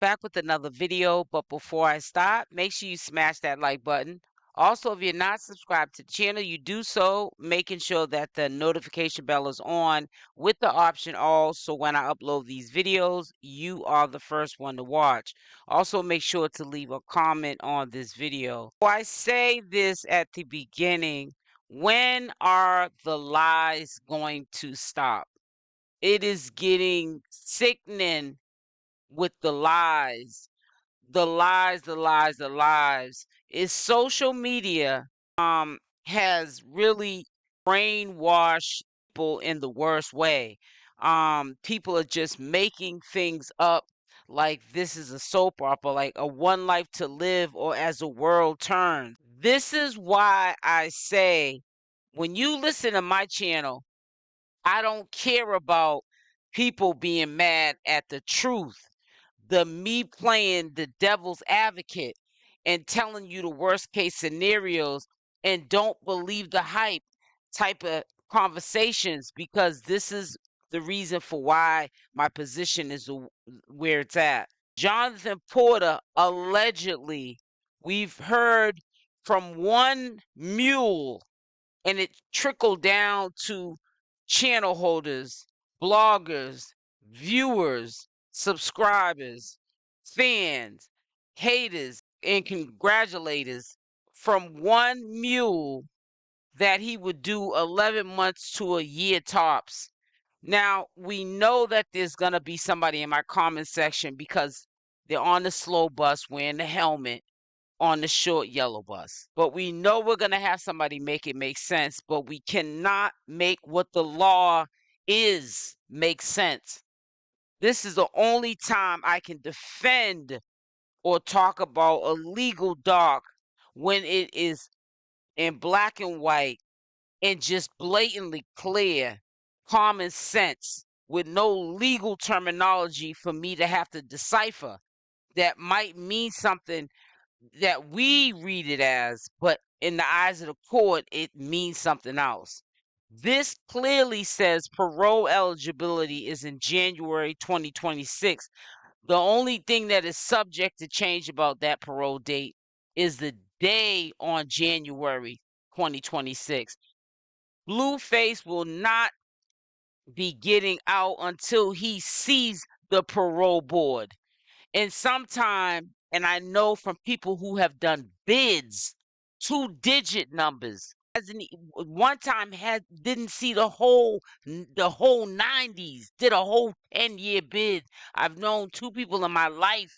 back with another video, but before I start, make sure you smash that like button. Also, if you're not subscribed to the channel, you do so, making sure that the notification bell is on with the option all, so when I upload these videos, you are the first one to watch. Also, make sure to leave a comment on this video. So I say this at the beginning, when are the lies going to stop? It is getting sickening with the lies, the lies, the lies, the lies. Is social media has really brainwashed people in the worst way. People are just making things up like this is a soap opera, like a one life to live or as the world turns. This is why I say when you listen to my channel, I don't care about people being mad at the truth. Me playing the devil's advocate and telling you the worst case scenarios and don't believe the hype type of conversations, because this is the reason for why my position is where it's at. Jonathan Porter, allegedly, we've heard from one mule and it trickled down to channel holders, bloggers, viewers, subscribers, fans, haters, and congratulators from one mule that he would do 11 months to a year tops. Now, we know that there's going to be somebody in my comment section because they're on the slow bus wearing the helmet on the short yellow bus. But we know we're going to have somebody make it make sense, but we cannot make what the law is make sense. This is the only time I can defend or talk about a legal doc when it is in black and white and just blatantly clear common sense with no legal terminology for me to have to decipher that might mean something that we read it as, but in the eyes of the court, it means something else. This clearly says parole eligibility is in January 2026. The only thing that is subject to change about that parole date is the day on January 2026. Blueface will not be getting out until he sees the parole board. And sometime, and I know from people who have done bids, 2-digit numbers. One time didn't see the whole 90s, did a whole 10-year bid. I've known two people in my life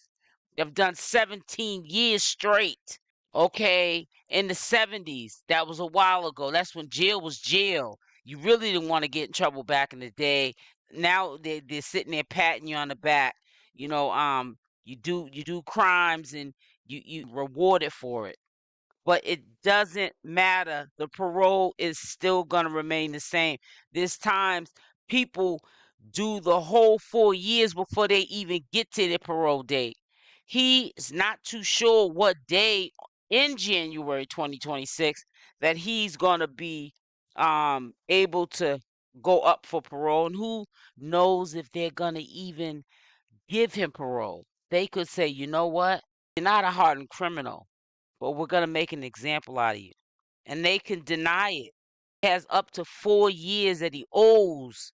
that have done 17 years straight. Okay, in the 70s, that was a while ago. That's when jail was jail. You really didn't want to get in trouble back in the day. Now they're sitting there patting you on the back. You know, you do crimes and you rewarded for it. But it doesn't matter. The parole is still going to remain the same. There's times people do the whole 4 years before they even get to their parole date. He is not too sure what day in January 2026 that he's going to be able to go up for parole, and who knows if they're going to even give him parole. They could say, you know what, you're not a hardened criminal, but we're going to make an example out of you. And they can deny it. He has up to 4 years that he owes,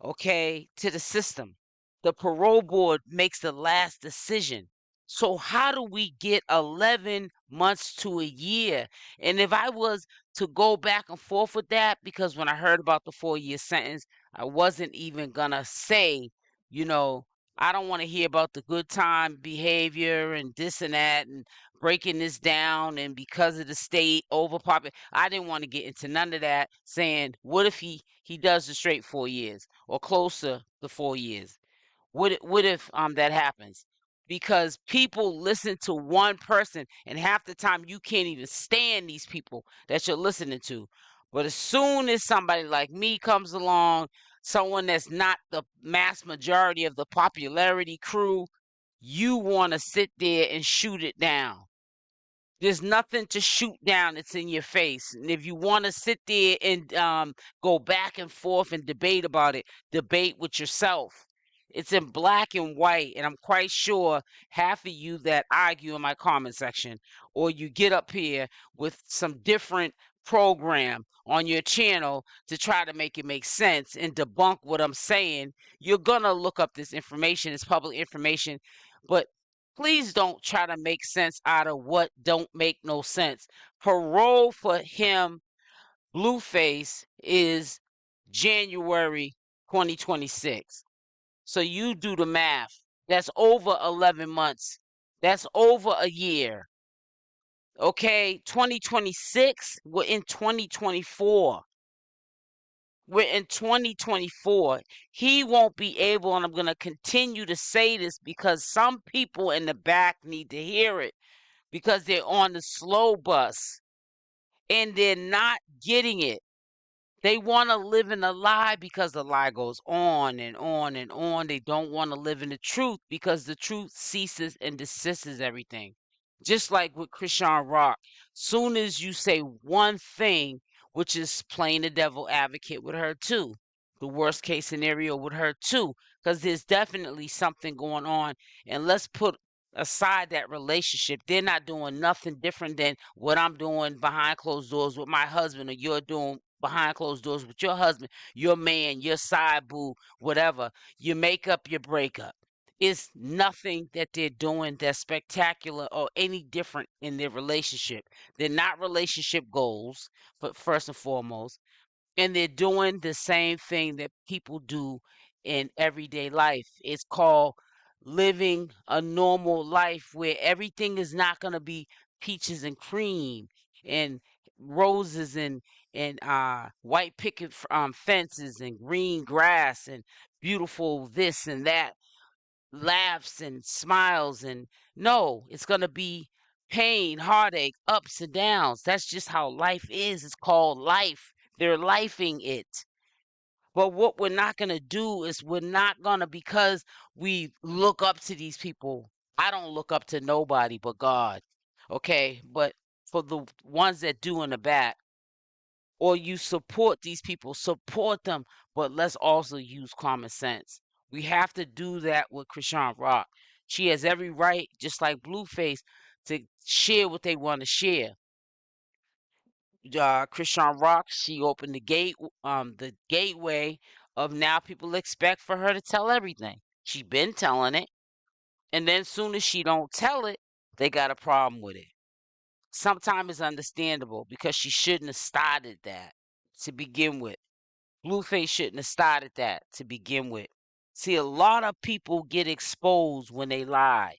okay, to the system. The parole board makes the last decision. So how do we get 11 months to a year? And if I was to go back and forth with that, because when I heard about the 4-year sentence, I wasn't even going to say, you know, I don't want to hear about the good time behavior and this and that and breaking this down and because of the state overpopulation. I didn't want to get into none of that, saying, what if he does the straight 4 years or closer to 4 years? What if that happens? Because people listen to one person, and half the time you can't even stand these people that you're listening to. But as soon as somebody like me comes along, someone that's not the mass majority of the popularity crew, you want to sit there and shoot it down. There's nothing to shoot down. It's in your face. And if you want to sit there and go back and forth and debate about it, debate with yourself. It's in black and white, and I'm quite sure half of you that argue in my comment section, or you get up here with some different program on your channel to try to make it make sense and debunk what I'm saying, you're gonna look up this information. It's public information, but please don't try to make sense out of what don't make no sense. Parole for him, Blueface, is January 2026. So you do the math. That's over 11 months. That's over a year. Okay, 2026, we're in 2024. We're in 2024. He won't be able, and I'm going to continue to say this because some people in the back need to hear it because they're on the slow bus and they're not getting it. They want to live in a lie because the lie goes on and on and on. They don't want to live in the truth because the truth ceases and desists everything. Just like with CHRSEAN. Soon as you say one thing, which is playing the devil advocate with her too, the worst case scenario with her too, because there's definitely something going on. And let's put aside that relationship. They're not doing nothing different than what I'm doing behind closed doors with my husband, or you're doing behind closed doors with your husband, your man, your side boo, whatever. You make up, you break up. It's nothing that they're doing that's spectacular or any different in their relationship. They're not relationship goals, but first and foremost, and they're doing the same thing that people do in everyday life. It's called living a normal life where everything is not going to be peaches and cream and roses and white picket fences and green grass and beautiful this and that, laughs and smiles. And no, it's going to be pain, heartache, ups and downs. That's just how life is. It's called life. They're lifing it. But what we're not going to do is we're not going to, because we look up to these people. I don't look up to nobody but God. Okay. But for the ones that do in the back, or you support these people, support them. But let's also use common sense. We have to do that with ChRSEAN. She has every right, just like Blueface, to share what they want to share. ChRSEAN, she opened the gateway of now people expect for her to tell everything. She been telling it, and then soon as she don't tell it, they got a problem with it. Sometimes it's understandable because she shouldn't have started that to begin with. Blueface shouldn't have started that to begin with. See, a lot of people get exposed when they lie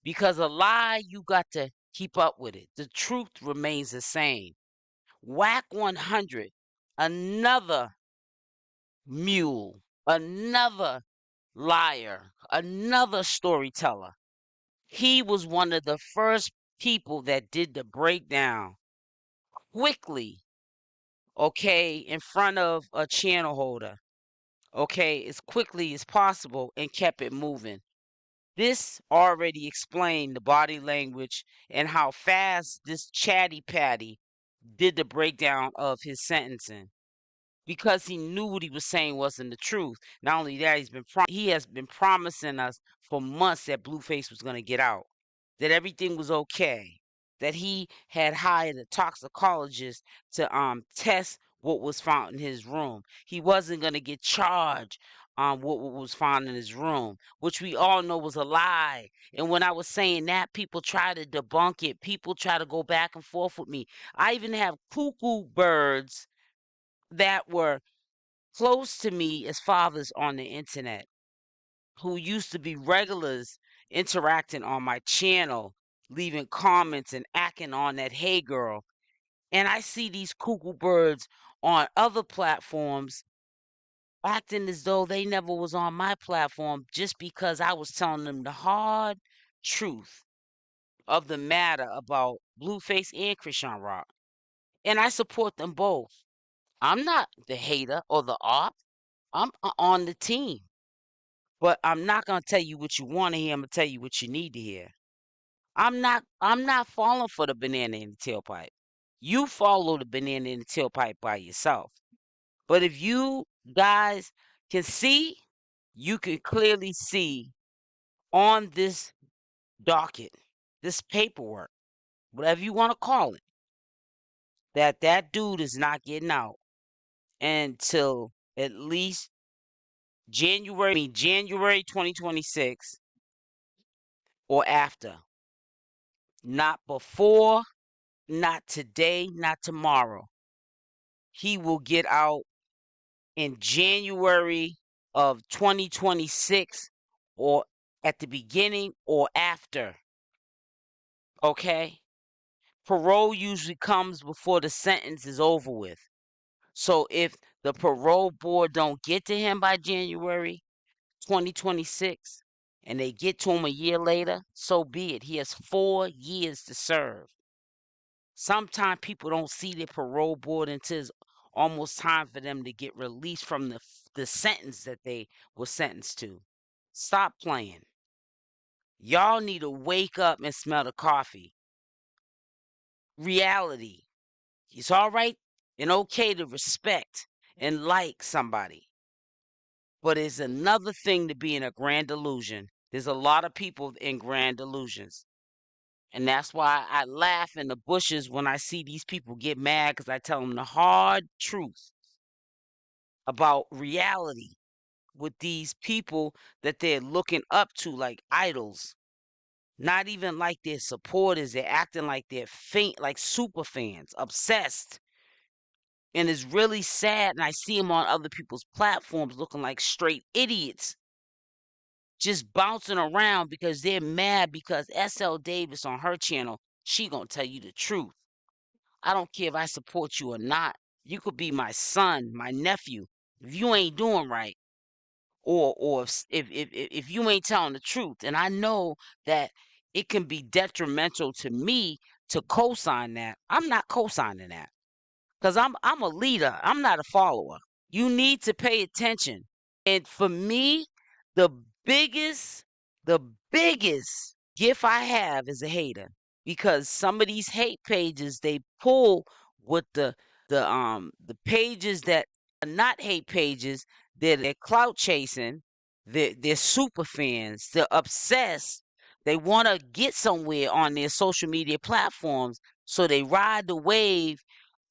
because a lie, you got to keep up with it. The truth remains the same. Wack 100, another mule, another liar, another storyteller. He was one of the first people that did the breakdown quickly, okay, in front of a channel holder, okay, as quickly as possible, and kept it moving. This already explained the body language and how fast this chatty patty did the breakdown of his sentencing, because he knew what he was saying wasn't the truth. Not only that, he has been promising us for months that Blueface was going to get out, that everything was okay, that he had hired a toxicologist to test what was found in his room. He wasn't going to get charged on what was found in his room, which we all know was a lie. And when I was saying that, people try to debunk it. People try to go back and forth with me. I even have cuckoo birds that were close to me as fathers on the internet, who used to be regulars interacting on my channel, leaving comments and acting on that hey girl. And I see these cuckoo birds on other platforms acting as though they never was on my platform just because I was telling them the hard truth of the matter about Blueface and ChRSEAN. And I support them both. I'm not the hater or the op. I'm on the team. But I'm not going to tell you what you want to hear. I'm going to tell you what you need to hear. I'm not falling for the banana in the tailpipe. You follow the banana in the tailpipe by yourself. But if you guys can see, you can clearly see on this docket, this paperwork, whatever you want to call it, that that dude is not getting out until at least January 2026 or after. Not before, not today, not tomorrow. He will get out in January of 2026 or at the beginning or after. Okay? Parole usually comes before the sentence is over with. So if the parole board don't get to him by January 2026 and they get to him a year later, so be it. He has 4 years to serve. Sometimes people don't see their parole board until it's almost time for them to get released from the sentence that they were sentenced to. Stop playing. Y'all need to wake up and smell the coffee. Reality. It's all right and okay to respect and like somebody. But it's another thing to be in a grand delusion. There's a lot of people in grand delusions. And that's why I laugh in the bushes when I see these people get mad because I tell them the hard truth about reality with these people that they're looking up to like idols. Not even like their supporters. They're acting like they're faint, like super fans, obsessed. And it's really sad. And I see them on other people's platforms looking like straight idiots, just bouncing around because they're mad because SL Davis on her channel, she gonna tell you the truth. I don't care if I support you or not. You could be my son, my nephew. If you ain't doing right, or if you ain't telling the truth, and I know that it can be detrimental to me to co-sign that, I'm not co-signing that because I'm a leader. I'm not a follower. You need to pay attention. And for me, the biggest, the biggest gift I have is a hater because some of these hate pages they pull with the pages that are not hate pages. They're clout chasing. They're super fans. They're obsessed. They want to get somewhere on their social media platforms, so they ride the wave,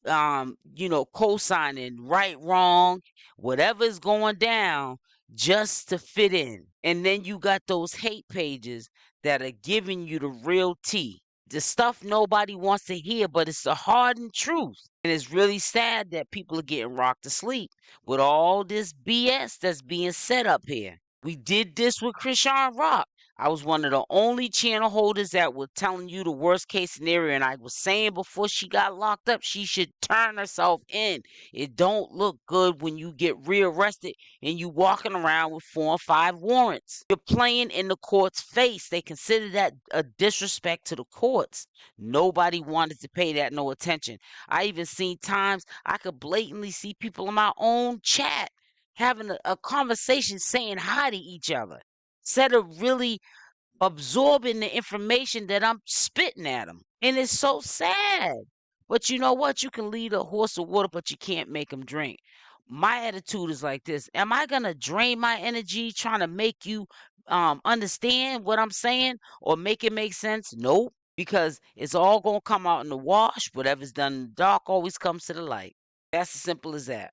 co-signing right, wrong, whatever's going down just to fit in. And then you got those hate pages that are giving you the real tea. The stuff nobody wants to hear, but it's the hardened truth. And it's really sad that people are getting rocked to sleep with all this BS that's being set up here. We did this with CHRSEAN. I was one of the only channel holders that was telling you the worst case scenario, and I was saying before she got locked up, she should turn herself in. It don't look good when you get rearrested and you walking around with 4 and 5 warrants. You're playing in the court's face. They consider that a disrespect to the courts. Nobody wanted to pay that no attention. I even seen times I could blatantly see people in my own chat having a conversation saying hi to each other instead of really absorbing the information that I'm spitting at them. And it's so sad. But you know what? You can lead a horse to water, but you can't make him drink. My attitude is like this. Am I going to drain my energy trying to make you understand what I'm saying or make it make sense? Nope. Because it's all going to come out in the wash. Whatever's done in the dark always comes to the light. That's as simple as that.